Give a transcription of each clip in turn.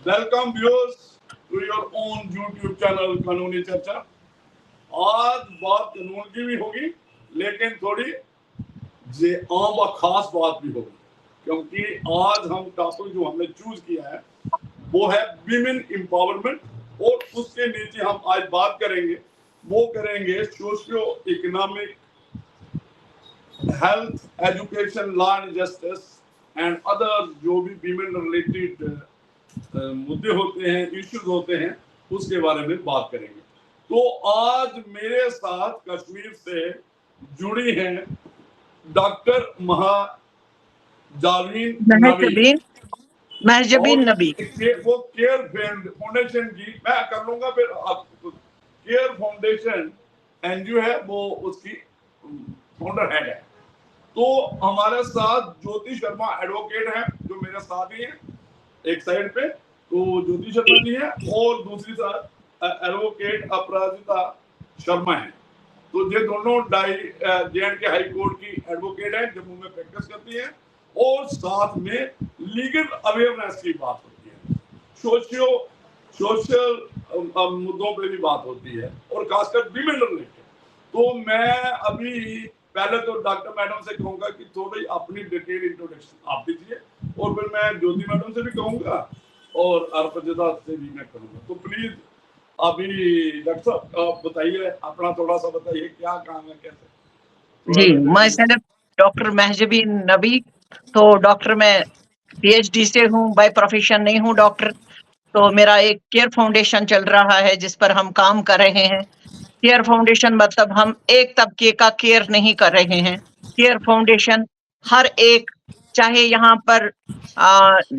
Welcome viewers to your own YouTube channel Kanooni Charcha. आज बात कानून की भी होगी, लेकिन थोड़ी आम व खास बात भी होगी, क्योंकि आज हम टॉपिक जो हमने चूज किया है वो है विमेन एम्पावरमेंट, और उसके नीचे हम आज बात करेंगे, वो करेंगे socio economic, health, education, law and justice and other जो भी विमेन रिलेटेड मुद्दे होते हैं, इश्यूज होते हैं, उसके बारे में बात करेंगे। तो आज मेरे साथ कश्मीर से जुड़ी हैं डॉक्टर महजबीन नबी। वो केयर फाउंडेशन की मैं कर लूंगा, फिर केयर फाउंडेशन एनजीओ है, वो उसकी फाउंडर हेड है। तो हमारे साथ ज्योति शर्मा एडवोकेट हैं, जो मेरे साथ ही हैं एक साइड पे, तो ज्योति शर्मा जी है, और दूसरी साइड एडवोकेट अपराजिता शर्मा है। तो ये दोनों जे.एंड.के हाई कोर्ट की एडवोकेट है, जम्मू में प्रैक्टिस करती है, और साथ में लीगल अवेयरनेस की बात होती है, सोशल मुद्दों पे भी बात होती है, और खासकर विमेन रिलेटेड। तो मैं अभी पहले तो डॉक्टर मैडम से कहूंगा कि थोड़ी अपनी डिटेल इंट्रोडक्शन आप दीजिए, और फिर मैं ज्योति मैडम से भी कहूंगा और अर्पिता से भी मैं करूंगा। तो प्लीज अभी डॉक्टर साहब आप बताइए, अपना थोड़ा सा बताइए, क्या काम है, कैसे। जी, मैं सेल्फ डॉक्टर महजबीन नबी। तो डॉक्टर मैं पीएचडी से हूँ, बाय प्रोफेशन नहीं हूँ डॉक्टर। तो मेरा एक केयर फाउंडेशन चल रहा है जिस पर हम काम कर रहे हैं। केयर फाउंडेशन मतलब हम एक तबके का केयर नहीं कर रहे हैं। केयर फाउंडेशन हर एक, चाहे यहाँ पर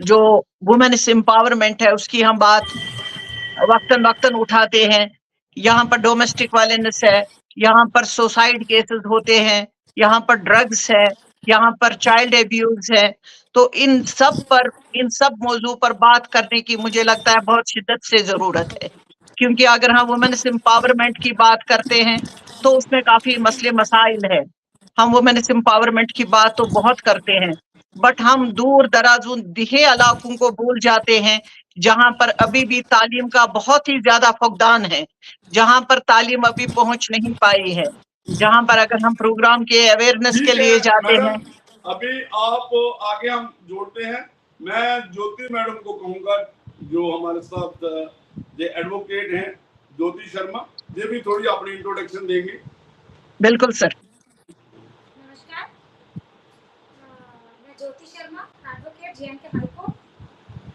जो वुमेन्स एम्पावरमेंट है उसकी हम बात वक्तन वक्तन उठाते हैं। यहाँ पर डोमेस्टिक वायलेंस है, यहाँ पर सुसाइड केसेस होते हैं, यहाँ पर ड्रग्स है, यहाँ पर चाइल्ड एब्यूज है। तो इन सब मौजू पर बात करने की मुझे लगता है बहुत शिद्दत से जरूरत है, क्योंकि अगर हम वुमेन्स एम्पावरमेंट की बात करते हैं तो उसमें काफी मसले मसाइल है। हम वुमेन्स एम्पावरमेंट की बात तो बहुत करते हैं, बट हम दूर दराज उन दिहे इलाकों को भूल जाते हैं जहां पर अभी भी तालीम का बहुत ही ज्यादा फुकदान है, जहां पर तालीम अभी पहुंच नहीं पाई है, जहां पर अगर हम प्रोग्राम के अवेयरनेस के लिए जाते हैं। अभी आप आगे हम जोड़ते हैं। मैं ज्योति मैडम को कहूंगा, जो हमारे साथ ये एडवोकेट हैं ज्योति शर्मा, ये भी थोड़ी अपनी इंट्रोडक्शन देंगे। बिल्कुल सर। नमस्कार, मैं Jyoti Sharma, advocate J and K high court,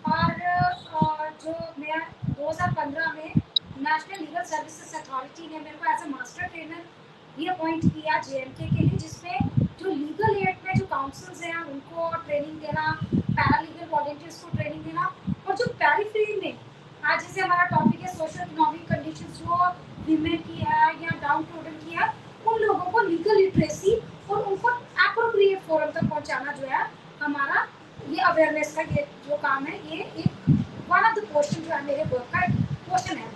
और जो मैं 2015 में नेशनल लीगल सर्विसेज अथॉरिटी ने मेरे को एज ए मास्टर ट्रेनर ये अपॉइंट किया जे.एंड.के के लिए, जिसमें जो लीगल एड में जो काउंसिल्स हैं उनको ट्रेनिंग देना, पैरालीगल वॉलंटियर्स को ट्रेनिंग देना, और जो पेरिफेरी में आज जैसे हमारा टॉपिक है सोशल इकोनॉमिक कंडीशंस जो विमेन की है या डाउन टोडन की है, उन लोगों को लीगल लिटरेसी और उनको एप्रोप्रिएट फोरम तक पहुंचाना जो है हमारा ये अवेयरनेस का ये जो काम है, ये एक वन ऑफ द क्वेश्चन जो है मेरे वर्क का क्वेश्चन है।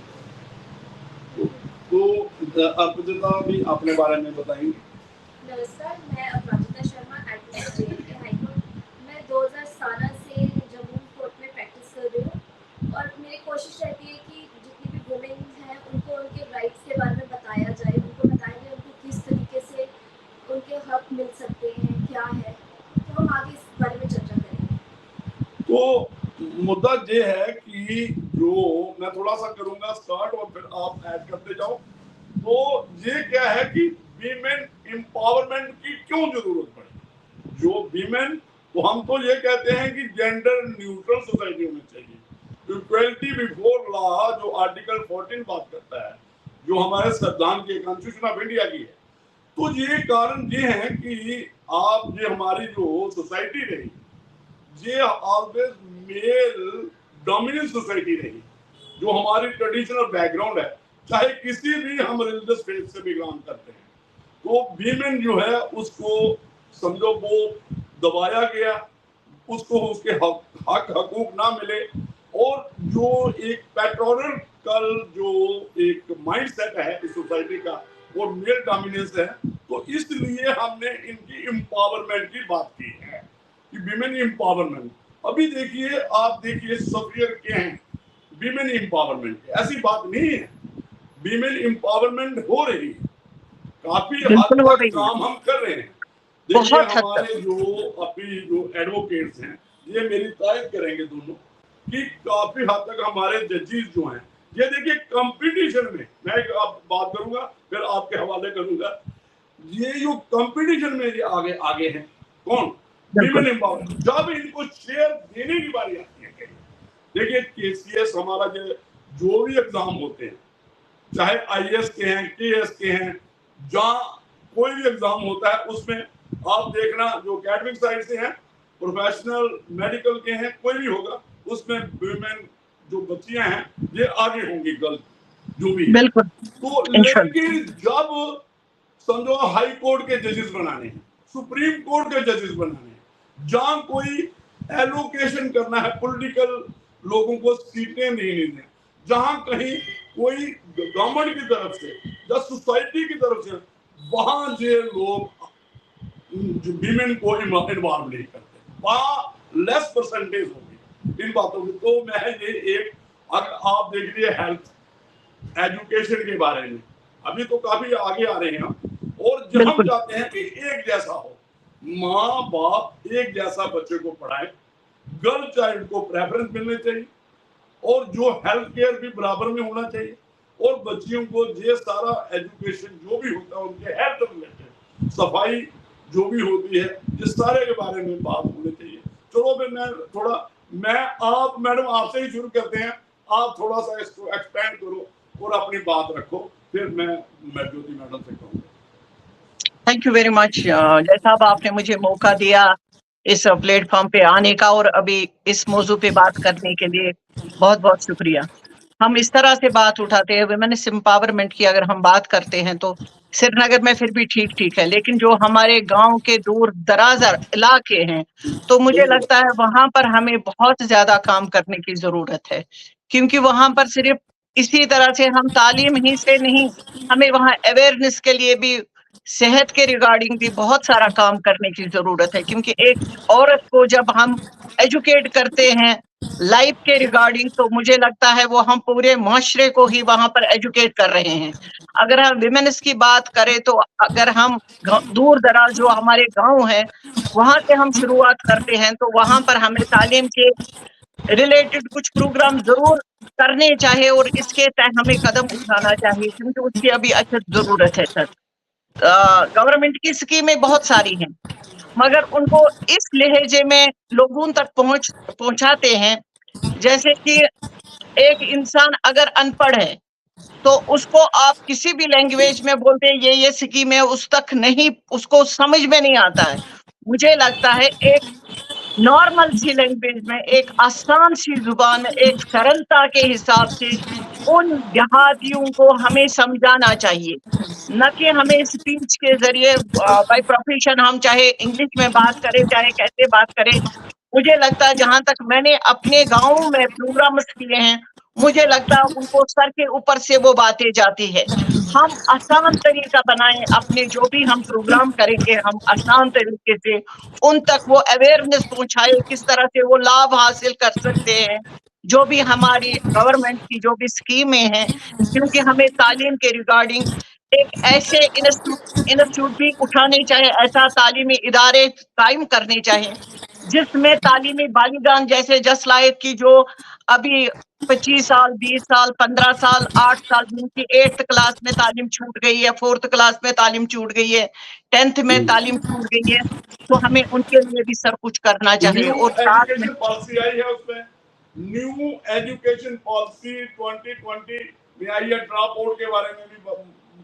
तो अर्पिता भी अपने बारे में बताएंगे। नमस्कार, मैं Aparajita Sharma, advocate J and K high court. मैं 2017 से जम्मू कोर्ट में प्रैक्टिस कर रही हूँ, और मेरी कोशिश रहती है कि जितनी भी वुमेन हैं उनको उनके राइट्स के बारे में बताया जाए, उनको बताया जाए उनको किस तरीके से उनके हक मिल सकते हैं, क्या है। तो हम आगे इस बारे में चर्चा करेंगे। तो मुद्दा ये है कि जो मैं थोड़ा सा करूंगा स्टार्ट, और फिर आप ऐड करते जाओ। तो ये क्या है कि वीमेन एम्पावरमेंट की क्यों जरूरत पड़ी। जो वीमेन, तो हम तो ये कहते हैं कि जेंडर न्यूट्रल सोसाइटी होनी चाहिए। इक्वलिटी बिफोर लॉ जो आर्टिकल 14 बात करता है, जो हमारे संविधान की कॉन्स्टिट्यूशन ऑफ इंडिया की है। तो ये कारण ये है कि आप ये हमारी जो सोसाइटी रही, ये ऑलवेज मेल डोमिनेंट सोसाइटी रही, जो हमारी ट्रेडिशनल बैकग्राउंड है, चाहे किसी भी हम रिलीजियस फेथ से बिलोंग करते हैं। तो वीमेन जो है उसको समझो वो दबाया गया, उसको उसके हक हकूक ना मिले, और जो एक पैट्रियार्कल जो एक माइंडसेट है इस सोसाइटी का, वो मेल डोमिनेंस है। तो इसलिए हमने इनकी एम्पावरमेंट की बात की है कि विमेन एम्पावरमेंट। अभी देखिए, आप देखिए सफियर के हैं विमेन एम्पावरमेंट, ऐसी बात नहीं है, विमेन एम्पावरमेंट हो रही है, काफी हद बिल्कुल हो तक रही है, काम हम कर रहे हैं। देखिए बहुत हद तक। हमारे जो अभी जो एडवोकेट्स हैं, ये मेरी तारीफ करेंगे दोनों कि काफी हद तक हमारे जजेस जो हैं, ये देखिए कंपटीशन में, मैं एक आप बात करूंगा फिर आपके हवाले करूंगा, ये जो कंपटीशन में ये आगे आगे हैं, कौन? Women empowerment. जब इनको शेयर देने की बारी आती है, देखिए केसीएस हमारा जो भी एग्जाम होते हैं, चाहे आईएएस के हैं, केएस के हैं, जहां कोई भी एग्जाम होता है उसमें आप देखना जो एकेडमिक साइड से हैं, प्रोफेशनल मेडिकल के हैं, कोई भी होगा उसमें विमेन जो बच्चियां हैं ये आगे होंगी, गर्ल्स जो भी। बिल्कुल। तो लेकिन जब समझो हाई कोर्ट के जजेस बनाने हैं, सुप्रीम कोर्ट के जजेस बनाने हैं, जहां कोई एलोकेशन करना है, पॉलिटिकल लोगों को सीटें नहीं है, जहां कहीं कोई गवर्नमेंट की तरफ से या सोसाइटी की तरफ से, वहां ये लोग विमेन को इन्वॉल्व नहीं करते, वहां लेस परसेंटेज होगी इन बातों की। तो मैं ये एक, अगर आप देख लीजिए हेल्थ एजुकेशन के बारे में, अभी तो काफी आगे आ रहे हैं हम, और जब हम चाहते हैं कि एक जैसा हो, माँ बाप एक जैसा बच्चे को पढ़ाए, गर्ल चाइल्ड को प्रेफरेंस मिलनी चाहिए, और जो हेल्थ केयर भी बराबर में होना चाहिए, और बच्चियों को ये सारा एजुकेशन जो भी होता है उनके हेल्थ रिलेटेड, सफाई जो भी होती है, इस सारे के बारे में बात होनी चाहिए। चलो फिर मैं आप मैडम आपसे ही शुरू करते हैं, आप थोड़ा सा इसको एक्सपेंड करो और अपनी बात रखो, फिर मैं ज्योति मैडम से कहूँगा। थैंक यू वेरी मच जय साहब, आपने मुझे मौका दिया इस प्लेटफॉर्म पे आने का और अभी इस मौजू पे बात करने के लिए बहुत बहुत शुक्रिया। हम इस तरह से बात उठाते हैं, वुमेन्स एम्पावरमेंट की अगर हम बात करते हैं तो श्रीनगर में फिर भी ठीक है, लेकिन जो हमारे गांव के दूर दराज इलाके हैं, तो मुझे लगता है वहां पर हमें बहुत ज्यादा काम करने की जरूरत है, क्योंकि वहां पर सिर्फ इसी तरह से हम तालीम ही से नहीं, हमें वहां अवेयरनेस के लिए भी, सेहत के रिगार्डिंग भी बहुत सारा काम करने की जरूरत है। क्योंकि एक औरत को जब हम एजुकेट करते हैं लाइफ के रिगार्डिंग, तो मुझे लगता है वो हम पूरे माशरे को ही वहां पर एजुकेट कर रहे हैं। अगर हम विमेन्स की बात करें तो अगर हम दूर दराज जो हमारे गांव है वहां से हम शुरुआत करते हैं, तो वहां पर हमें तालीम के रिलेटेड कुछ प्रोग्राम जरूर करने चाहिए और इसके तहत हमें कदम उठाना चाहिए, क्योंकि उसकी अभी अचद जरूरत है सर। गवर्नमेंट की स्कीमें बहुत सारी हैं, मगर उनको इस लहजे में लोगों तक पहुंचाते हैं, जैसे कि एक इंसान अगर अनपढ़ है तो उसको आप किसी भी लैंग्वेज में बोलते हैं ये स्कीम है, उस तक नहीं, उसको समझ में नहीं आता है। मुझे लगता है एक नॉर्मल सी लैंग्वेज में, एक आसान सी जुबान में, एक सरलता के हिसाब से उन देहातियों को हमें समझाना चाहिए, न कि हमें स्पीच के जरिए बाय प्रोफेशन हम चाहे इंग्लिश में बात करें चाहे कैसे बात करें। मुझे लगता है जहां तक मैंने अपने गाँव में प्रोग्राम्स किए हैं, मुझे लगता है उनको सर के ऊपर से वो बातें जाती है। हम आसान तरीका बनाएं, अपने जो भी हम प्रोग्राम करेंगे हम आसान तरीके से उन तक वो अवेयरनेस पहुंचाए, किस तरह से वो लाभ हासिल कर सकते हैं जो भी हमारी गवर्नमेंट की जो भी स्कीमें हैं। क्योंकि हमें तालीम के रिगार्डिंग एक ऐसे इंस्टीट्यूट भी उठाने चाहिए, ऐसा तालीमी इदारे कायम करने चाहिए जिसमें तालीमी बालिगान जैसे जस्ट लाइक की जो अभी 25 साल 20 साल 15 साल 8 साल जिनकी 8th क्लास में तालीम छूट गई है, 4th क्लास में तालीम छूट गई है, 10th में तालीम छूट गई है, तो हमें उनके लिए भी सब कुछ करना चाहिए। और साथ में पॉलिसी आई है, उसमें न्यू एजुकेशन पॉलिसी 2020 में आई है, ड्रॉप आउट के बारे में भी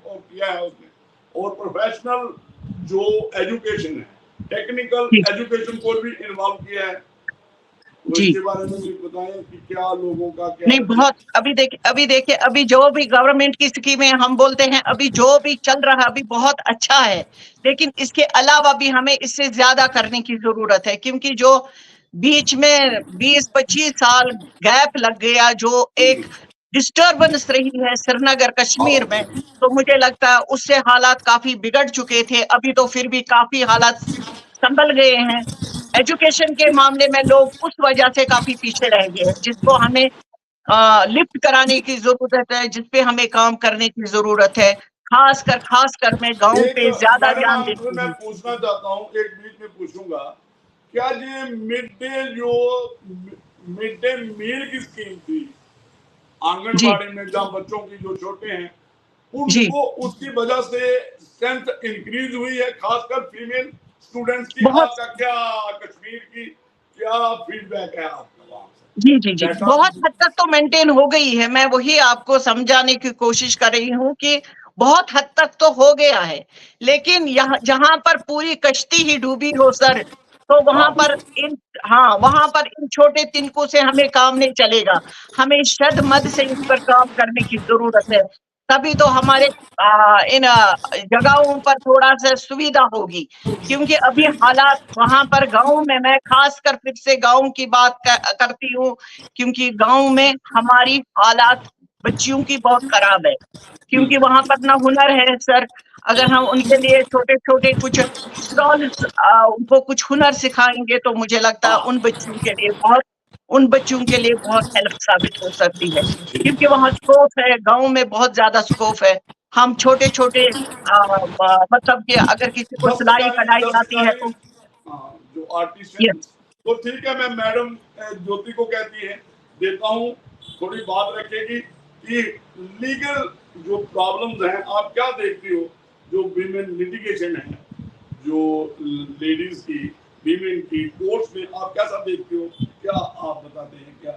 किया है उसने, और प्रोफेशनल जो एजुकेशन है, टेक्निकल एजुकेशन को भी इन्वॉल्व किया है। उसके बारे में भी बताएं कि क्या लोगों का क्या नहीं, बहुत अभी देखिए अभी जो भी गवर्नमेंट की स्कीमें हम बोलते हैं, अभी जो भी चल रहा है अभी बहुत अच्छा है, लेकिन इसके अलावा भी हमें इससे ज्यादा करने की जरूरत है। क्योंकि जो बीच में 20-25 साल गैप लग गया, जो एक डिस्टर्बेंस रही है श्रीनगर कश्मीर में, तो मुझे लगता है उससे हालात काफी बिगड़ चुके थे। अभी तो फिर भी काफी हालात संभल गए हैं। एजुकेशन के मामले में लोग उस वजह से काफी पीछे रह गए हैं, जिसको हमें लिफ्ट कराने की जरूरत है, जिसपे हमें काम करने की जरूरत है। खासकर मैं गांव एक पे ज्यादा मैडम ध्यान आपसे देती मैं हूँ। पूछना चाहता हूँ, एक बीच में पूछूंगा, क्या ये मिड डे मील की स्कीम थी जी आंगनबाड़ी में, जहाँ बच्चों की जो छोटे हैं जी उनको, उसकी वजह से स्ट्रेंथ इंक्रीज हुई है, खासकर फीमेल स्टूडेंट्स की? बहुत आपका क्या कश्मीर की क्या फीडबैक है आपका वहां से? जी डाटा बहुत हद तक तो मेंटेन हो गई है। मैं वही आपको समझाने की कोशिश कर रही हूँ कि बहुत हद तक तो हो गया है, लेकिन यहाँ जहां पर पूरी कश्ती ही डूबी हो सर, तो वहां पर इन वहां पर इन छोटे तिनकों से हमें काम नहीं चलेगा। हमें शद मद से इस पर काम करने की जरूरत है, तभी तो हमारे इन जगहों पर थोड़ा सा सुविधा होगी। क्योंकि अभी हालात वहां पर गांव में, मैं खासकर फिर से गांव की बात करती हूँ, क्योंकि गांव में हमारी हालात बच्चियों की बहुत खराब है, क्योंकि वहां पर ना हुनर है सर। अगर हम उनके लिए छोटे छोटे कुछ स्टॉल्स उनको कुछ हुनर सिखाएंगे तो मुझे लगता है उन बच्चों के लिए बहुत हेल्प साबित हो सकती है, क्योंकि वहाँ स्कोप है, गांव में बहुत ज्यादा स्कोप है। हम छोटे छोटे मतलब कि अगर किसी को सिलाई कढ़ाई आती है तो हाँ, जो आर्टिशियन, यस तो ठीक है, मैं मैडम ज्योति को कहती है देता हूँ, थोड़ी बात रखेगी कि लीगल जो प्रॉब्लम्स हैं आप क्या देखती हो, जो विमेन लिटिगेशन है, जो लेडीज की, विमेन की कोर्ट्स में, आप कैसा देखते हो? क्या आप बताते हैं क्या?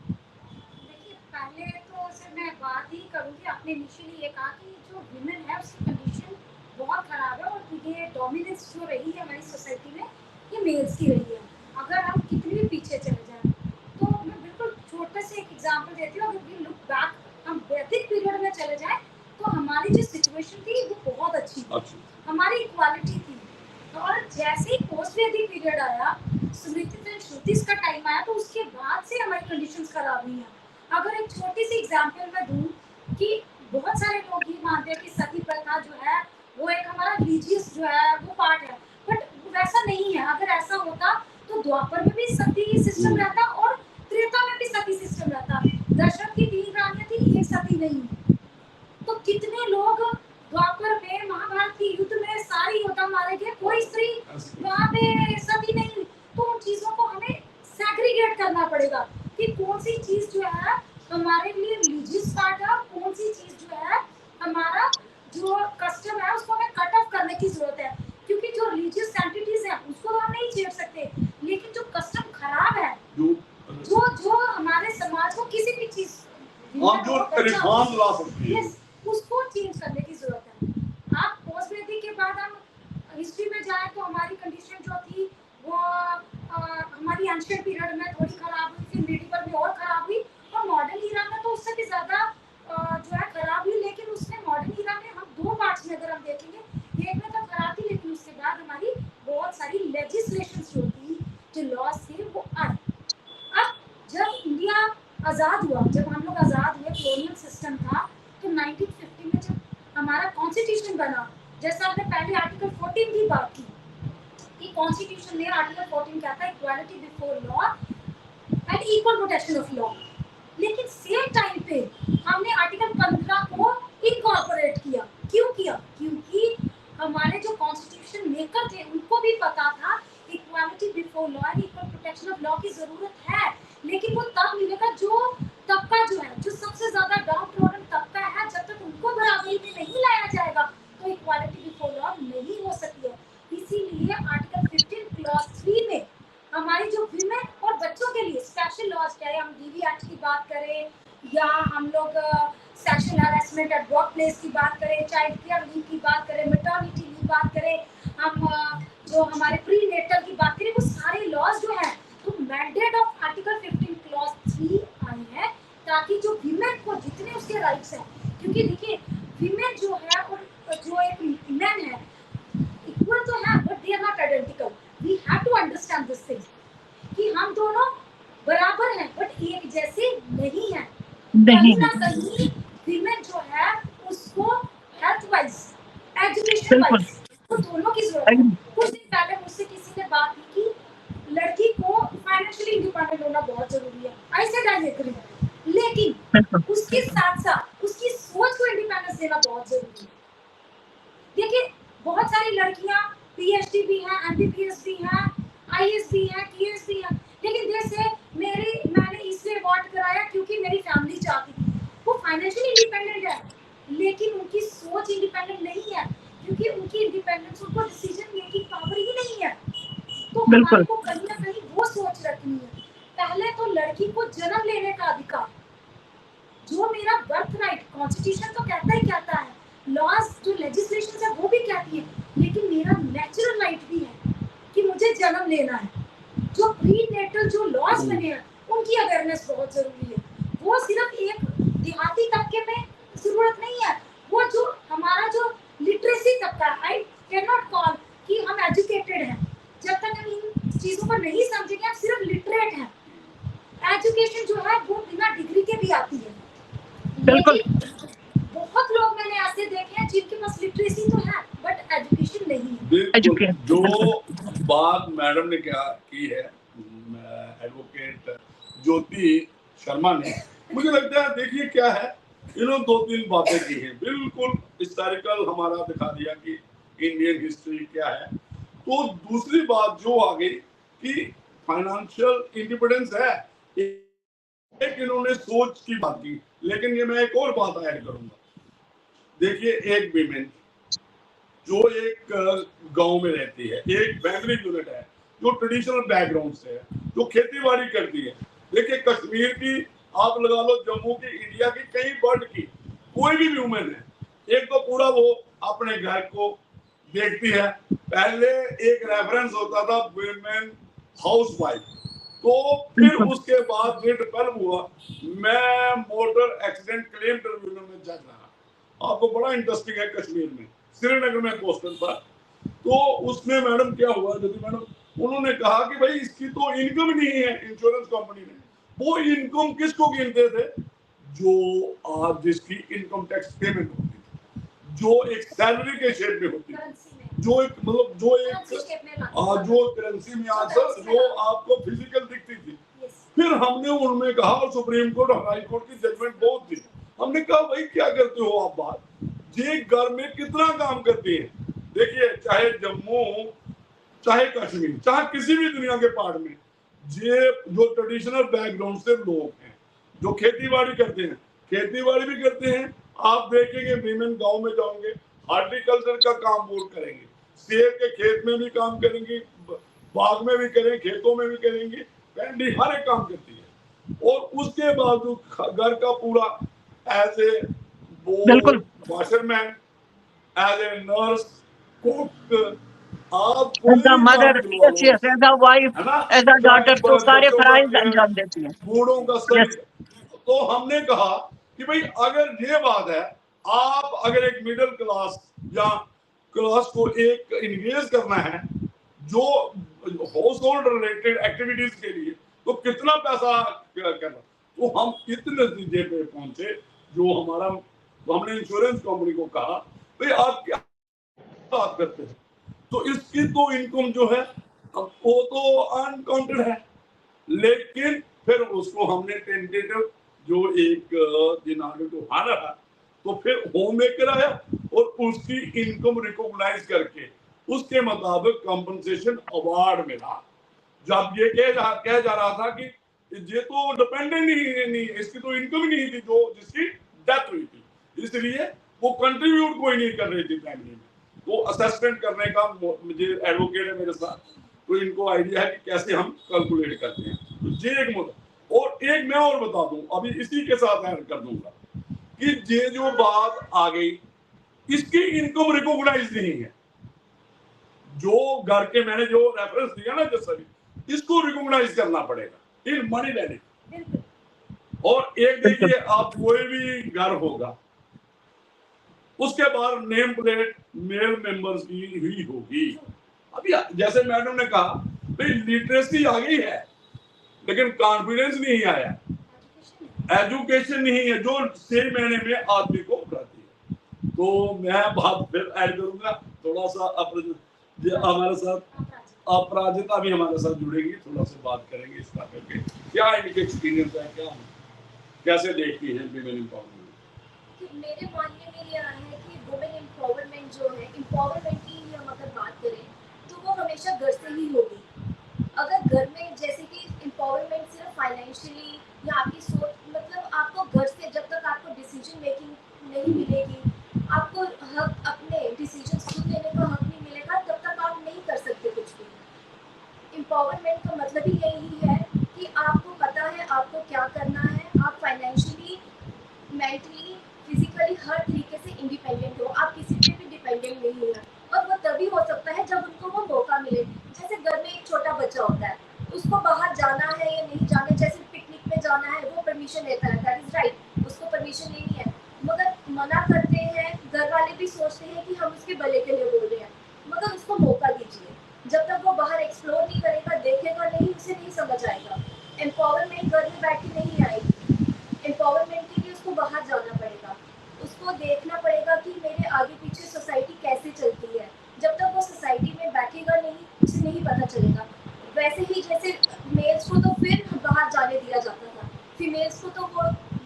देखिए, पहले तो सिर्फ मैं बात ही करूँगी, आपने इनिशियली ये कहा कि जो वुमेन है उसकी कंडीशन बहुत ख़राब है और ये डोमिनेंस जो रही है हमारी सोसाइटी में, ये मेल्स की रही है। अगर हम कितनी भी पीछे चले जाएं, तो मैं बिल्कुल छोटे से एक एग्जांपल देती हूँ। अगर वी लुक बैक, हम वैदिक पीरियड में चले जाएं, तो हमारी जो सिचुएशन थी वो बहुत अच्छी थी, हमारी इक्वालिटी थी। और जैसे ही पोस्ट वैदिक पीरियड आया, स्मृति श्रुतिस का टाइम आया, तो उसके बाद से हमारी कंडीशंस खराब हुई हैं। अगर एक छोटी सी एग्जांपल मैं दूं कि बहुत सारे लोग ये मानते हैं कि सती प्रथा जो है वो एक हमारा रिलीजियस जो है वो पार्ट है, बट वैसा नहीं है। अगर ऐसा होता तो द्वापर में भी सती सिस्टम रहता और त्रेता में भी सती सिस्टम रहता। दशरथ की 3 रानियां थी, एक सती नहीं। तो कितने लोग द्वापर में, महाभारत की युद्ध में सारे योद्धा मारे गए, कोई स्त्री वहां पे सती नहीं। तो उन चीजों को हमें सेग्रीगेट करना पड़ेगा कि कौन सी चीज जो है हमारे लिए रिलीजियस पार्ट है, कौन सी चीज जो है हमारा जो कस्टम है उसको हमें कट ऑफ करने की जरूरत है। क्योंकि जो रिलीजियस एंटिटीज है उसको हम नहीं छेड़ सकते, लेकिन जो कस्टम खराब है, जो जो हमारे समाज को किसी भी चीज हम जो रिफॉर्म ला सकते हैं, यस, उसको चेंज करने की जरूरत है। आप पोस्ट वैदिक के बाद हम हिस्ट्री में जाए तो हमारी कंडीशन जो थी वो हमारी एंशिएंट पीरियड में थोड़ी खराब हुई, फिर मिडिवल में और खराब हुई, और मॉडर्न ईरा में तो उससे भी ज्यादा जो है खराब हुई। लेकिन उसमें मॉडर्न ईरा में हम 2 पार्ट्स में अगर हम देखेंगे, एक में तो खराब थी, लेकिन उसके बाद हमारी बहुत सारी लेजिस्लेशंस जो थी, जो लॉज थे, वो आए। अब जब इंडिया आज़ाद हुआ, जब हम लोग आज़ाद हुए, कॉलोनियल सिस्टम था, तो 1950 में जब हमारा कॉन्स्टिट्यूशन बना, जैसा आपने पहले आर्टिकल 14 की बात की कि कॉन्स्टिट्यूशन में आर्टिकल 14 कहता है equality before law and equal protection of law. लेकिन सेम टाइम पे हमने आर्टिकल 15 को इनकॉर्पोरेट किया। क्यों किया? क्योंकि हमारे जो कॉन्स्टिट्यूशन मेकर थे उनको भी पता था equality before law and equal protection of law की जरूरत है, लेकिन वो तब मिलेगा जो तबका जो है, जो सबसे ज्यादा डाउन ट्रोडन तबका है, जब तक उनको बराबरी में नहीं लाया जाएगा तो इक्वालिटी बिफोर लॉ नहीं हो सकती है। इसीलिए आर्टिकल 15 क्लॉज 3 में हमारी जो विमेन और बच्चों के लिए स्पेशल लॉज, चाहे हम डीवी एक्ट की बात करें या हम लोग sexual harassment at work place की बात करें, चाइल्ड केयर लीव की बात करें, मैटरनिटी लीव बात करें, हम जो हमारे प्री नेटल की बात करें, वो सारे लॉज जो है तो मैंडेट ऑफ आर्टिकल 15 क्लॉज 3 आए हैं, ताकि जो विमेन को जितने उसके राइट्स हैं, क्योंकि देखिए विमेन जो है और जो एक मैन है इक्वल तो है, but they are not identical. We have to understand this thing कि हम दोनों बराबर हैं, बट एक जैसे नहीं है। कहीं ना कहीं विमेन जो है उसको हेल्थ वाइज, एजुकेशन वाइज, तो दोनों की जरूरत है। कुछ दिन पहले मुझसे किसी ने बात की कि फाइनेंशियली इंडिपेंडेंट होना बहुत जरूरी है, आई सेड आई एग्री, लेकिन बिल्कुल उसके साथ साथ उसकी सोच को इंडिपेंडेंस देना बहुत जरूरी है। देखिए बहुत सारी लड़कियां पीएचडी भी हैं, एमबीबीएस भी हैं, आईएएस भी हैं, टीएस भी हैं, लेकिन जैसे मैंने इसलिए अवॉर्ड कराया क्योंकि मेरी फैमिली चाहती थी। वो फाइनेंशियली इंडिपेंडेंट है, लेकिन उनकी सोच इंडिपेंडेंट नहीं है, क्योंकि उनकी इंडिपेंडेंस, उनको डिसीजन मेकिंग पावर ही नहीं है। तो हमारे बिल्कुल को कहीं ना कहीं वो सोच रखनी है। पहले तो लड़की को जन्म लेने का अधिकार, जो मेरा बर्थ राइट, कॉन्स्टिट्यूशन तो कहता है, लॉज जो लेजिस्लेशन है वो भी कहती है, लेकिन मेरा नेचुरल राइट भी है कि मुझे जन्म लेना है। जो प्री नेटल जो लॉज बने हैं उनकी अवेयरनेस बहुत जरूरी है। वो सिर्फ एक देहाती तबके में जरूरत नहीं है, वो जो हमारा जो लिटरेसी तबका, आई कैन नॉट कॉल कि हम एजुकेटेड हैं, जब तक हम इन चीजों को नहीं समझेंगे हम सिर्फ लिटरेट हैं। एजुकेशन जो है वो बिना डिग्री के भी आती है, बिल्कुल लेकिन बहुत लोग मैंने ऐसे देखे हैं जिनके पास लिटरेसी तो है बट एजुकेशन नहीं है। बिल्कुल एजुकेट जो बात मैडम ने क्या की है, एडवोकेट ज्योति शर्मा ने, मुझे लगता है देखिए क्या है, इन्होंने 2-3 बातें की हैं, बिल्कुल हिस्टोरिकल हमारा दिखा दिया कि इंडियन हिस्ट्री क्या है। तो दूसरी बात जो आ गई कि फाइनेंशियल इंडिपेंडेंस है, एक इन्होंने सोच की बात की, लेकिन ये मैं एक और बात ऐड करूंगा। देखिए एक विमेन जो एक गांव में रहती है, एक फैमिली यूनिट है जो ट्रेडिशनल बैकग्राउंड से है, जो खेती बाड़ी करती है। देखिए कश्मीर की आप लगा लो, जम्मू की, इंडिया की, कई वर्ल्ड की कोई भी वुमेन है, एक तो पूरा वो अपने घर को देखती है। पहले एक रेफरेंस होता था वुमेन हाउसवाइफ, तो फिर उसके बाद ये डेवलप हुआ, मैं मोटर एक्सीडेंट क्लेम ट्रिब्यूनल में जज रहा। आपको बड़ा इंटरेस्टिंग है, कश्मीर में श्रीनगर में पोस्टल था, तो उसमें मैडम क्या हुआ, यदि मैडम उन्होंने कहा कि भाई इसकी तो इनकम नहीं है, इंश्योरेंस कंपनी ने वो इनकम किसको गिनते थे, जो आज जिसकी इनकम टैक्स पेमेंट होती थी, जो एक सैलरी के शेप में होती थी, जो एक मतलब जो करेंसी में आंसर जो आपको फिजिकल दिखती थी। फिर हमने उनमें कहा, और सुप्रीम कोर्ट और हाई कोर्ट की जजमेंट बहुत थी, हमने कहा भाई क्या करते हो आप, बात ये घर में कितना काम करती है। देखिए चाहे जम्मू, चाहे कश्मीर, चाहे किसी भी दुनिया के पार्ट में, ये जो ट्रेडिशनल बैकग्राउंड से लोग हैं जो खेती बाड़ी करते हैं, खेती बाड़ी भी करते हैं। आप देखेंगे विमेन गांव में जाओगे, हॉर्टिकल्चर का काम वो करेंगे, सेब के खेत में भी काम करेंगी, बाग में भी करेंगे, खेतों में भी करेंगी, पैंडी हर एक काम करती है। और उसके बाद घर का पूरा एज ए वो washerman, as a nurse, cook, आप as a mother, yes, as a wife, as a daughter, तो सारे फराइज अंजाम देती हैं। बूढ़ों का सही। तो हमने कहा कि भाई अगर ये बात है, आप अगर एक मिडिल क्लास या क्लास को एक इंगेज करना है जो हाउस होल्ड रिलेटेड एक्टिविटीज के लिए, तो कितना पैसा करना। तो हम इतने नतीजे पे पहुंचे, जो हमारा हमने इंश्योरेंस कंपनी को कहा भाई आप क्या बात करते हैं, तो इसकी तो इनकम जो है वो तो अनकाउंटेड है, लेकिन फिर उसको हमने टेंटेटिव जो एक दिनार को हारा, तो फिर होम मेकर आया और उसकी इनकम रिकॉग्नाइज करके उसके मुताबिक कंपनसेशन अवार्ड मिला। जब ये कह जा रहा था कि ये तो डिपेंडेंट ही नहीं, इसकी तो इनकम ही नहीं थी जो जिसकी डेथ हुई थी, इसलिए वो कंट्रीब्यूट कोई नहीं कर रही थी फैमिली में। तो असेसमेंट करने का मुझे एडवोकेट है मेरे साथ, तो इनको आइडिया है कि कैसे हम कैलकुलेट करते हैं। तो ये एक मुद्दा। और एक मैं और बता दूं, अभी इसी के साथ ऐड कर दूंगा कि ये जो बात आ गई, इसकी इनकम रिकॉग्नाइज नहीं है। जो घर के मैंने जो रेफरेंस दिया ना, जैसा इसको रिकॉग्नाइज करना पड़ेगा इन मनी लेने। और एक देखिए, आप कोई भी घर होगा उसके बाद नेम प्लेट मेल मेंबर्स की ही होगी। अभी जैसे मैडम ने कहा भाई लिटरेसी आ गई है, लेकिन कॉन्फिडेंस नहीं आया, एजुकेशन नहीं है जो 6 महीने में आदमी को उठाती है। तो मैं बात फिर ऐड करूंगा थोड़ा सा, हमारे साथ अपराजिता भी हमारे साथ जुड़ेंगी, थोड़ा सा बात करेंगे इस बात करके, क्या इनके एक्सपीरियंस है, क्या कैसे देखती हैं विमेन एम्पावरमेंट। मेरे मानने में यह है कि वुमेन एम्पावरमेंट जो है, एम्पावरमेंट की ही हम अगर बात करें तो वो हमेशा घर से ही होगी। अगर घर में, जैसे कि एम्पावरमेंट सिर्फ फाइनेंशियली या आपकी सोच, मतलब आपको घर से जब तक आपको डिसीजन मेकिंग नहीं मिलेगी, आपको हक अपने डिसीजन खुद लेने का हक नहीं मिलेगा, तब तक आप नहीं कर सकते कुछ भी। एम्पावरमेंट का मतलब ही यही है कि आपको पता है आपको क्या करना है, आप फाइनेंशियली, मेंटली, फिजिकली हर तरीके से इंडिपेंडेंट हो, आप किसी पे भी डिपेंडेंट नहीं हो। और वो तभी हो सकता है जब उनको वो मौका मिले। जैसे घर में एक छोटा बच्चा होता है, उसको बाहर जाना है या नहीं जाना, जैसे पिकनिक में जाना है, वो परमिशन लेता है, दैट इज राइट, उसको परमिशन लेनी है, मगर मना करते हैं, घर वाले भी सोचते हैं कि हम उसके भले के लिए बोल रहे हैं, मगर उसको मौका दीजिए। जब तक वो बाहर एक्सप्लोर नहीं करेगा, देखेगा नहीं, उसे नहीं समझ आएगा। एम्पावरमेंट घर में बैठ के नहीं आएगी, एम्पावरमेंट के लिए उसको बाहर जाना पड़ेगा, उसको देखना पड़ेगा कि मेरे आगे पीछे सोसाइटी कैसे चलती है। जब तक वो सोसाइटी में बैठेगा नहीं, उसे नहीं पता चलेगा। वैसे ही जैसे मेल्स को तो फिर बाहर जाने दिया जाता था, फीमेल्स को तो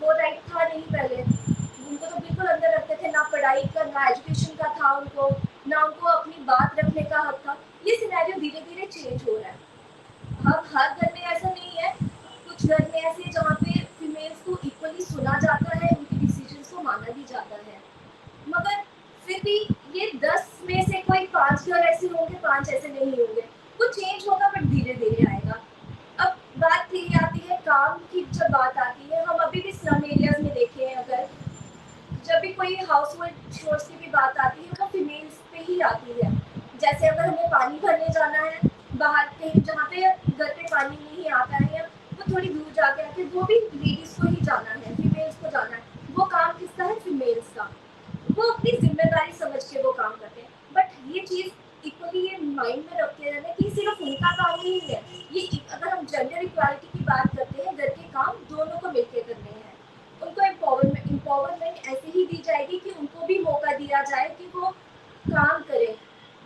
वो राइट था नहीं पहले, उनको तो बिल्कुल अंदर रखते थे, ना पढ़ाई का, ना एजुकेशन का था उनको, ना उनको अपनी बात रखने का हक था। ये सिनेरियो धीरे धीरे चेंज हो रहा है। अब हर घर में ऐसा नहीं है, कुछ घर में ऐसे जहाँ पे फीमेल्स को इक्वली सुना जाता है, उनके डिसीजंस को माना भी जाता है, मगर फिर भी ये 10 में से कोई 5 घर ऐसे होंगे, 5 ऐसे नहीं होंगे। कुछ चेंज होगा बट धीरे धीरे आएगा। अब बात ये आती है काम की, जब बात आती है, हम अभी भी स्लम एरियाज में देखे हैं, अगर जब भी कोई हाउस होल्ड चोर्स की भी बात आती है वो फीमेल्स पे ही आती है। जैसे अगर हमें पानी भरने जाना है बाहर कहीं, जहाँ पे घर पे पानी नहीं आता है, या वो थोड़ी दूर जाके आके, वो भी लेडीज को ही जाना है, फीमेल्स को जाना है, वो काम किसका है, फीमेल्स का। वो अपनी जिम्मेदारी समझ के वो काम करते हैं, बट ये चीज इक्वली ये माइंड में रखते रहना कि सिर्फ उनका काम नहीं है ये। अगर हम जेंडर इक्वालिटी की बात करते हैं, घर के काम दोनों को मिलकर करने हैं। उनको एम्पावरमेंट ऐसे ही दी जाएगी कि उनको भी मौका दिया जाए कि वो काम करें,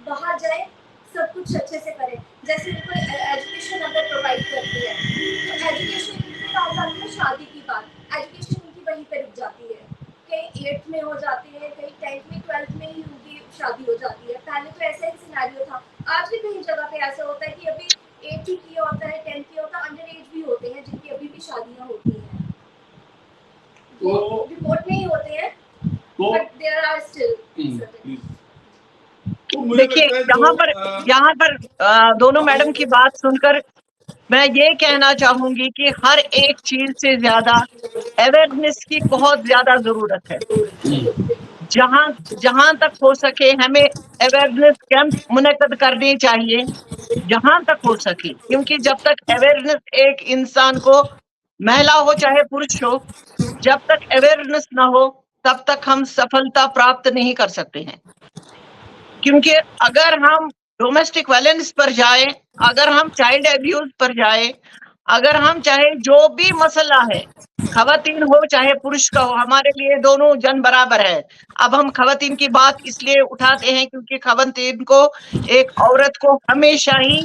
बाहर जाए, सब कुछ अच्छे से करें। जैसे उनको एजुकेशन अगर प्रोवाइड करती है, तो एजुकेशन की बात आती है, शादी की बात, एजुकेशन उनकी वहीं पे रुक जाती है, कहीं 8th में हो जाती है, कहीं 10th में, 12th में ही उनकी शादी हो जाती है। पहले तो ऐसा ही सिनेरियो था, आज भी कहीं जगह पे ऐसा होता है कि अभी 8th ही किया होता है, 10th किया होता है, अंडर एज भी होते हैं जिनकी अभी भी शादियां होती हैं, वो रिपोर्ट नहीं होते हैं, बट देयर आर स्टिल। देखिए यहाँ पर दोनों मैडम की बात सुनकर मैं ये कहना चाहूंगी कि हर एक चीज से ज्यादा अवेयरनेस की बहुत ज्यादा जरूरत है। जहां तक हो सके हमें अवेयरनेस कैंप मुनक्कद करने चाहिए, जहां तक हो सके, क्योंकि जब तक अवेयरनेस एक इंसान को, महिला हो चाहे पुरुष हो, जब तक अवेयरनेस ना हो तब तक हम सफलता प्राप्त नहीं कर सकते हैं। क्योंकि अगर हम डोमेस्टिक वायलेंस पर जाए, अगर हम चाइल्ड अब्यूज पर जाए, अगर हम चाहे जो भी मसला है, खवातीन हो चाहे पुरुष का हो, हमारे लिए दोनों जन बराबर है। अब हम खवातीन की बात इसलिए उठाते हैं क्योंकि खवातीन को, एक औरत को हमेशा ही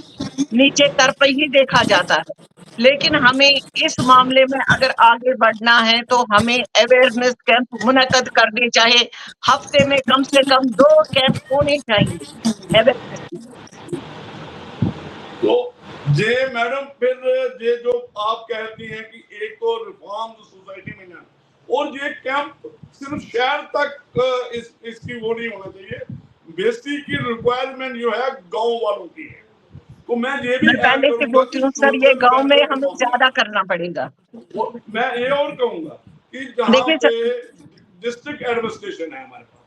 नीचे तरफ ही देखा जाता है, लेकिन हमें इस मामले में अगर आगे बढ़ना है तो हमें अवेयरनेस कैंप मुनक्कद करने चाहिए। हफ्ते में कम से कम 2 कैंप होने चाहिए अवेयरनेस के। तो जे मैडम, फिर ये जो आप कहती हैं कि एक तो रिफॉर्म सोसाइटी में ना, और ये कैंप सिर्फ शहर तक इसकी वो नहीं होना चाहिए, बेसिक की रिक्वायरमेंट जो है गांव वालों की है। तो मैं ये भी पहले से बोलती हूँ सर, ये गांव में हमें ज्यादा करना पड़ेगा। मैं ये और कहूंगा कि जहाँ पे डिस्ट्रिक्ट एडमिनिस्ट्रेशन है हमारे पास,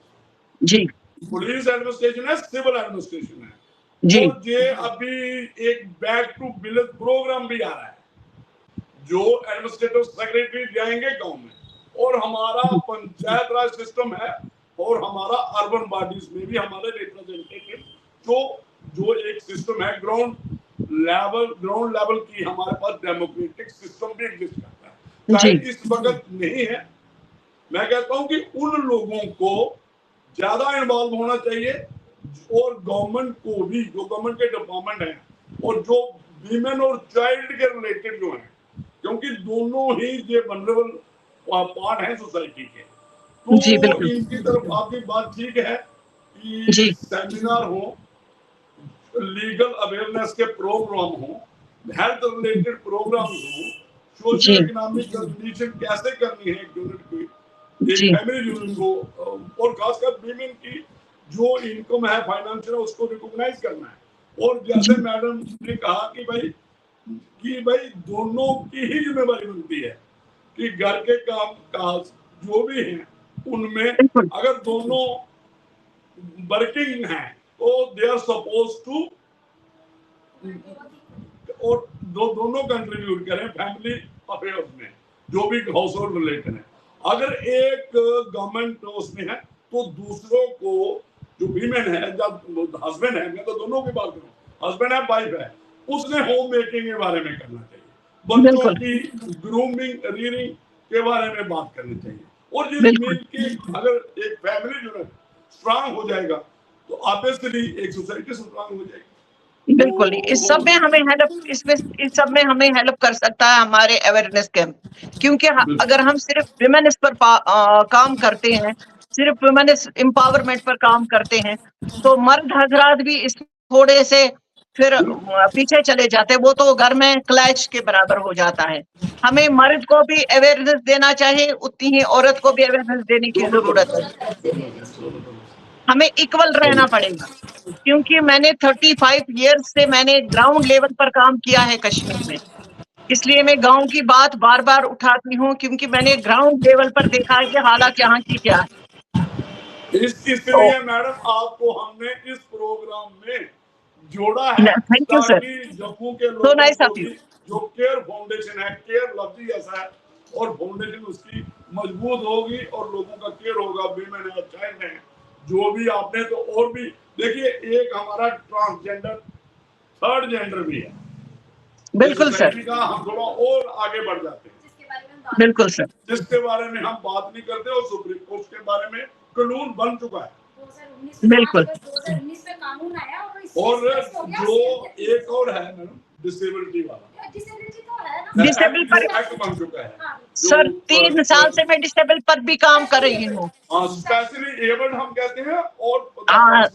जी, पुलिस एडमिनिस्ट्रेशन है, सिविल एडमिनिस्ट्रेशन है जी, और ये अभी एक बैक टू विलेज प्रोग्राम भी आ रहा है, जो एडमिनिस्ट्रेटिव सेक्रेटरी जाएंगे गांव में, और हमारा पंचायत राज सिस्टम है, और हमारा अर्बन बॉडीज में भी हमारे रिप्रेजेंटेटिव जो एक सिस्टम है, ग्राउंड लेवल की हमारे पास डेमोक्रेटिक सिस्टम भी एग्जिस्ट करता है, चाहे इस वक्त नहीं है। मैं कहता हूं कि उन लोगों को ज्यादा इन्वॉल्व होना चाहिए, और गवर्नमेंट को भी, जो गवर्नमेंट के डिपार्टमेंट है, और जो वीमेन और चाइल्ड के रिलेटेड जो है, क्योंकि दोनों ही ये वनरेबल पार्ट है सोसाइटी के, जी तो बिल्कुल इनकी तरफ आपकी बात ठीक है जी कि सेमिनार हो, लीगल अवेयरनेस के प्रोग्राम हो, हेल्थ रिलेटेड प्रोग्राम हो, सोशल जी इकोनॉमिक कंडीशन कैसे करनी है एक यूनिट की, एक जी फैमिली यूनिट को, और खासकर वीमेन की जो इनकम है फाइनेंशियल उसको रिकॉग्नाइज करना है। और जैसे मैडम ने कहा कि भाई दोनों की ही जिम्मेदारी बनती है कि घर के काम काज जो भी हैं उनमें बिल्कुल अगर दोनों वर्किंग हैं तो दे आर सपोज टू, और दोनों कंट्रीब्यूट करें फैमिली अफेयर्स में जो भी हाउस होल्ड रिलेटेड है। अगर एक गवर्नमेंट उसमें है तो दूसरों को जो वीमेन है, जब हस्बैंड है, मैं तो दोनों की बात करूँ, हस्बैंड है वाइफ है, उसने होम मेकिंग के बारे में करना चाहिए, बच्चों बिल्कुल की ग्रूमिंग रीडिंग के बारे में बात करनी चाहिए। और ये बिल्कुल मिलके अगर एक फैमिली यूनिट स्ट्रांग हो जाएगा तो ऑब्वियसली एक सोसाइटी स्ट्रांग हो जाएगी। बिल्कुल इस सब में हमें हेल्प इस सब में हमें हेल्प कर सकता है हमारे अवेयरनेस कैंप, क्योंकि अगर हम सिर्फ विमेन इस पर काम करते हैं, सिर्फ वुमेन एम्पावरमेंट पर काम करते हैं, तो मर्द हजरात भी इस थोड़े से फिर पीछे चले जाते हैं, वो तो घर में क्लैश के बराबर हो जाता है। हमें मर्द को भी अवेयरनेस देना चाहिए, उतनी ही औरत को भी अवेयरनेस देने की जरूरत है। हमें इक्वल रहना पड़ेगा, क्योंकि मैंने 35 इयर्स से मैंने ग्राउंड लेवल पर काम किया है कश्मीर में, इसलिए मैं गांव की बात बार बार उठाती हूँ, क्योंकि मैंने ग्राउंड लेवल पर देखा है कि हालात यहाँ की क्या है। तो इसलिए मैडम आपको हमने इस प्रोग्राम में जोड़ा है थैंक यू सर, ताकि जम्मू के सो लोगों नाइस को ऑफ यू। भी जो केयर फाउंडेशन है, केयर लफ्ज ही ऐसा है, और फाउंडेशन उसकी मजबूत होगी और लोगों का केयर होगा, वीमेन है, चाइल्ड है, जो भी आपने तो और भी देखिए, एक हमारा ट्रांसजेंडर थर्ड जेंडर भी है बिल्कुल सर, का, हम थोड़ा और आगे बढ़ जाते हैं बिल्कुल सर, जिसके बारे में हम बात नहीं करते, और सुप्रीम कोर्ट के बारे में कानून बन चुका है। 2019 में कानून आया और जो एक और है मैडम डिसेबिलिटी वाला, डिसेबिलिटी तो है ना, डिसेबल पर एक्ट बन चुका है। हाँ। सर 3 साल से मैं डिसेबल पर भी काम कर रही हूँ। स्पेशली एबल्ड हम कहते हैं, और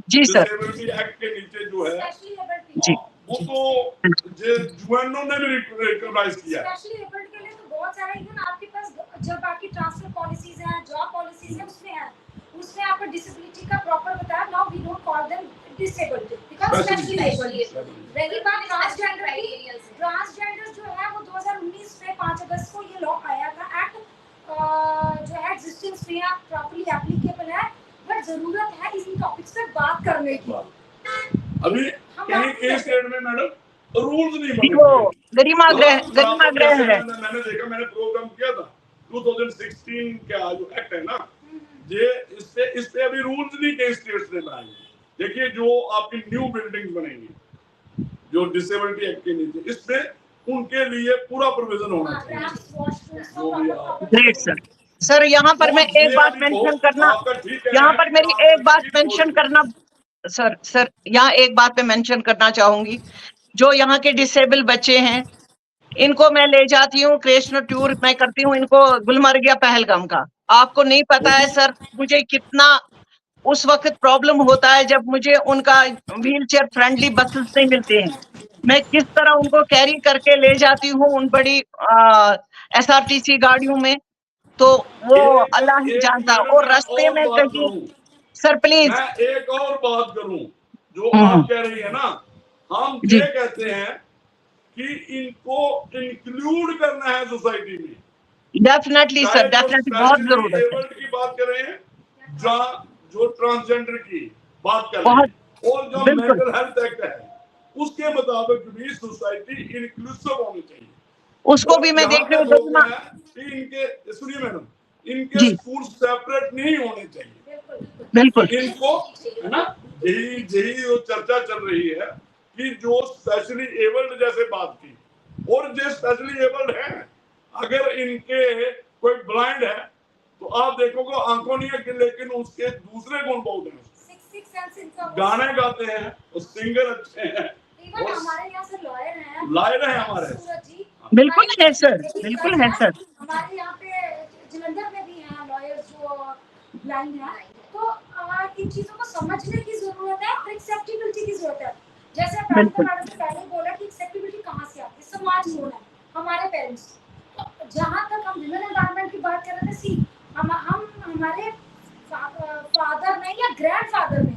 जी सर, डिसेबिलिटी एक्ट के नीचे जो है, स्पेशली एबल्ड जी वो तो यूएनओ ने भी रिकॉग्नाइज किया है। स्पेशली एबल्ड के लिए तो बहुत सारा, इवन आपके पास जब आपकी ट्रांसफर पॉलिसीज हैं, जॉब पॉलिसीज हैं, उसमें आपको डिसेबिलिटी का प्रॉपर बताया। Now we don't call them disabled because specially abled. रही बात ट्रांसजेंडर की, ट्रांसजेंडर जो है वो 2019 में 5 अगस्त को ये लॉ आया था, एक्ट जो है एग्जिस्टेंस में प्रॉपर्ली एप्लीकेबल है, बट जरूरत है इस टॉपिक्स पे बात करने की। अभी कहीं स्टेट में मैडम रूल्स नहीं बने, वो गरिमा ग्रह है। मैंने देखा, मैंने प्रोग्राम किया था 2016 का जो एक्ट है ना, ये इस पे अभी रूल्स नहीं कई स्टेट्स ने बनाए। देखिए जो आपकी न्यू बिल्डिंग्स बनेंगी जो डिसेबिलिटी एक्ट के नीचे, इसमें उनके लिए पूरा प्रोविजन होना चाहिए। Great sir. सर यहाँ पर मैं एक बात मेंशन करना, यहाँ पर मेरी एक बात मेंशन करना सर यहाँ एक बात पे मेंशन करना चाहूंगी, जो यहाँ के डिसेबल बच्चे हैं इनको मैं ले जाती हूँ क्रेशनल टूर मैं करती हूँ इनको गुलमर्ग या पहलगाम का। आपको नहीं पता है सर मुझे कितना उस वक्त प्रॉब्लम होता है जब मुझे उनका व्हील चेयर फ्रेंडली बसेस नहीं मिलते हैं, मैं किस तरह उनको कैरी करके ले जाती हूँ उन बड़ी एसआरटीसी गाड़ियों में, तो वो अल्लाह ही जानता। और रास्ते में कहीं सर प्लीज मैं एक और बात करूं, जो आप कह रही है ना, हम ये कहते हैं कि इनको इंक्लूड करना है सोसाइटी में। डेफिनेटली सर, डेफिनेटली बहुत जरूरत है। की बात कर रहे हैं, जो ट्रांसजेंडर की बात कर रहे हैं, और जो मेंटल हेल्थ एक्ट है उसके मुताबिक भी सोसाइटी इंक्लूसिव होनी चाहिए। उसको भी मैं देख रही हूँ। इनके सुनिए मैडम, इनके स्कूल सेपरेट नहीं होने चाहिए, बिल्कुल इनको है ना, यही वो चर्चा चल रही है कि जो स्पेशली एबल्ड जैसे बात की, और जो स्पेशली एबल्ड है अगर इनके कोई ब्लाइंड है तो आप देखोगे आंखों नहीं है, लेकिन उसके दूसरे गुण बहुत हैं, गाने गाते हैं, सिंगर अच्छे हैं, इवन हमारे यहाँ से लॉयर हैं, हमारे सूरज जी, बिल्कुल है सर, बिल्कुल है सर। हमारे यहाँ पे जलंधर में भी हैं लॉयर्स जो ब्लाइंड हैं, तो इन चीजों को समझने की जरूरत है और एक्सेप्टेबिलिटी की जरूरत है। जैसे प्रार्थना मैडम ने पहले बोला कि एक्सेप्टेबिलिटी कहाँ से आती है, समाज कौन है, हमारे पेरेंट्स। जहाँ तक हम विमेन एनवायरनमेंट की बात कर रहे थे, सी हम हमारे फादर ने या ग्रैंडफादर ने,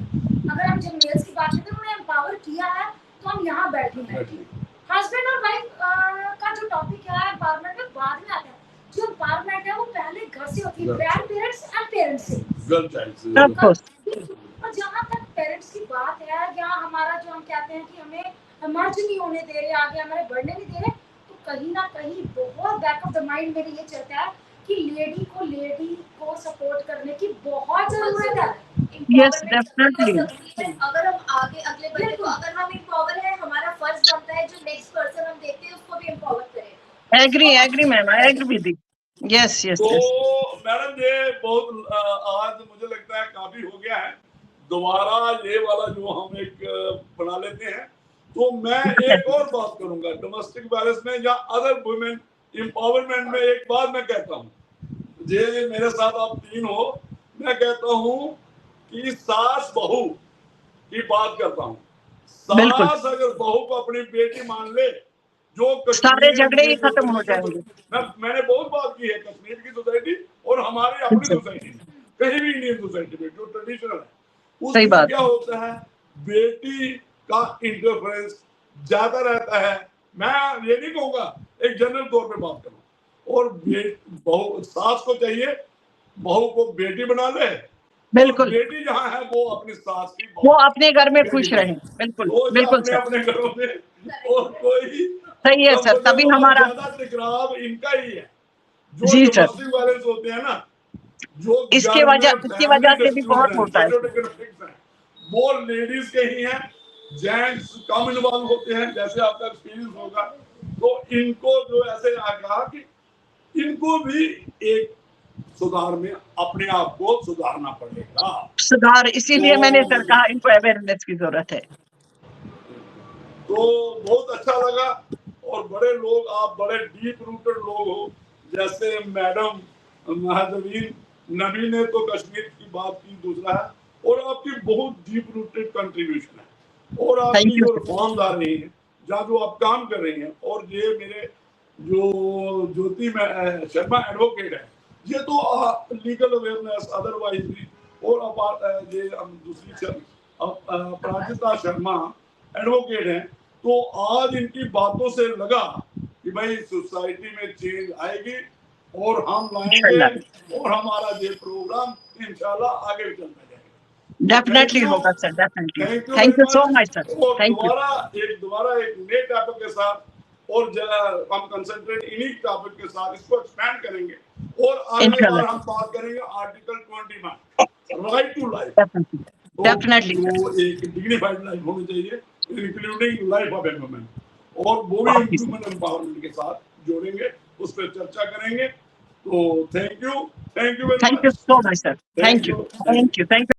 अगर हम जब मेल्स की बात करते हैं, उन्होंने एम्पावर किया है तो हम यहाँ बैठे हैं। हस्बैंड और वाइफ का जो टॉपिक है एम्पावरमेंट में बाद में आता है। जो एम्पावरमेंट है वो पहले घर से होती है, ग्रैंड पेरेंट्स एंड पेरेंट्स से। गर्ल चाइल्ड और जहाँ तक पेरेंट्स की बात है, या हमारा जो हम कहते हैं कि हमें मर्ज नहीं होने दे रहे, आगे हमारे बढ़ने नहीं दे रहे, तो कहीं ना कहीं बहुत बैक ऑफ द माइंड मेरे ये चलता है कि लेडी को सपोर्ट करने की बहुत जरूरत है। Yes definitely. अगर हम आगे अगले बंदे को, अगर हम एम्पावर है, हमारा फर्ज बनता है जो नेक्स्ट पर्सन हम देखते हैं उसको भी एम्पावर करें। Agree ma'am, I agree with you. Yes yes तो यस। मैडम ये बहुत आज मुझे लगता है काफी हो गया है, दोबारा ये वाला जो हम एक बना लेते हैं। तो मैं एक और बात करूंगा डोमेस्टिक वायलेंस में या अदर वुमेन एम्पावरमेंट में। एक बात मैं कहता हूँ, ये मेरे साथ आप तीन हो, मैं कहता हूँ कि सास बहू की बात करता हूँ। सास अगर बहू को अपनी बेटी मान ले, जो सारे झगड़े ही खत्म हो जाएंगे। मैंने बहुत बात की है कश्मीर की सोसाइटी और हमारी अपनी सोसाइटी में, कहीं भी इंडियन सोसाइटी में जो ट्रेडिशनल है उसमें क्या होता है, बेटी का इंटरफेरेंस ज्यादा रहता है। मैं ये नहीं कहूंगा, एक जनरल तौर पे बात करूं, और बहू सास को चाहिए बहू को बेटी बना ले, बिल्कुल। बेटी जहाँ है वो अपनी सास की, वो अपने घर में खुश रहे। बिल्कुल बिल्कुल सर, अपने घरों में, और कोई सही है सर, तभी हमारा ज्यादा टकराव इनका ही है। जो जी सर, डोमेस्टिक वायलेंस होते हैं ना, जो इसकी वजह से भी बहुत होता है। वो लेडीज के ही हैं, जेंट्स कम इन्वॉल्व होते हैं, जैसे आपका एक्सपीरियंस होगा। तो इनको जो ऐसे कहा कि इनको भी एक सुधार में अपने आप को सुधारना पड़ेगा। सुधार, इसीलिए मैंने सर कहा इनको अवेयरनेस की जरूरत है। तो बहुत अच्छा लगा, और बड़े लोग, आप बड़े डीप रूटेड लोग हो, जैसे मैडम महजबीन नबी ने तो कश्मीर की बात की, दूसरा है, और आपकी बहुत डीप रूटेड कंट्रीब्यूशन है, और आपकी जो रिफॉर्म्स आ रही हैं, जहाँ जो आप काम कर रही हैं, और ये मेरे जो ज्योति में शर्मा एडवोकेट है, ये तो लीगल अवेयरनेस अदरवाइज भी, और ये हम दूसरी प्राजिता शर्मा एडवोकेट हैं। तो आज इनकी बातों से लगा कि भाई सोसाइटी में चेंज आएगी और हम लाएंगे, और हमारा ये प्रोग्राम इंशाल्लाह आगे चलता जाएगा। डेफिनेटली होगा sir, definitely. Thank you so much sir, thank you. दोबारा एक नए टॉपिक के साथ, और हम कंसंट्रेट इन्हीं टॉपिक के साथ इसको एक्सपैंड करेंगे, और आगे बार हम बात करेंगे article 21 right to life. Definitely वो एक डिग्निफाइड लाइफ होनी चाहिए, इंक्लूडिंग लाइफ ऑफ एम्पावरमेंट, और वो भी ह्यूमन एम्पावरमेंट के साथ जोड़ेंगे, उस पर चर्चा करेंगे। तो thank you very much. Thank you so much sir, thank you.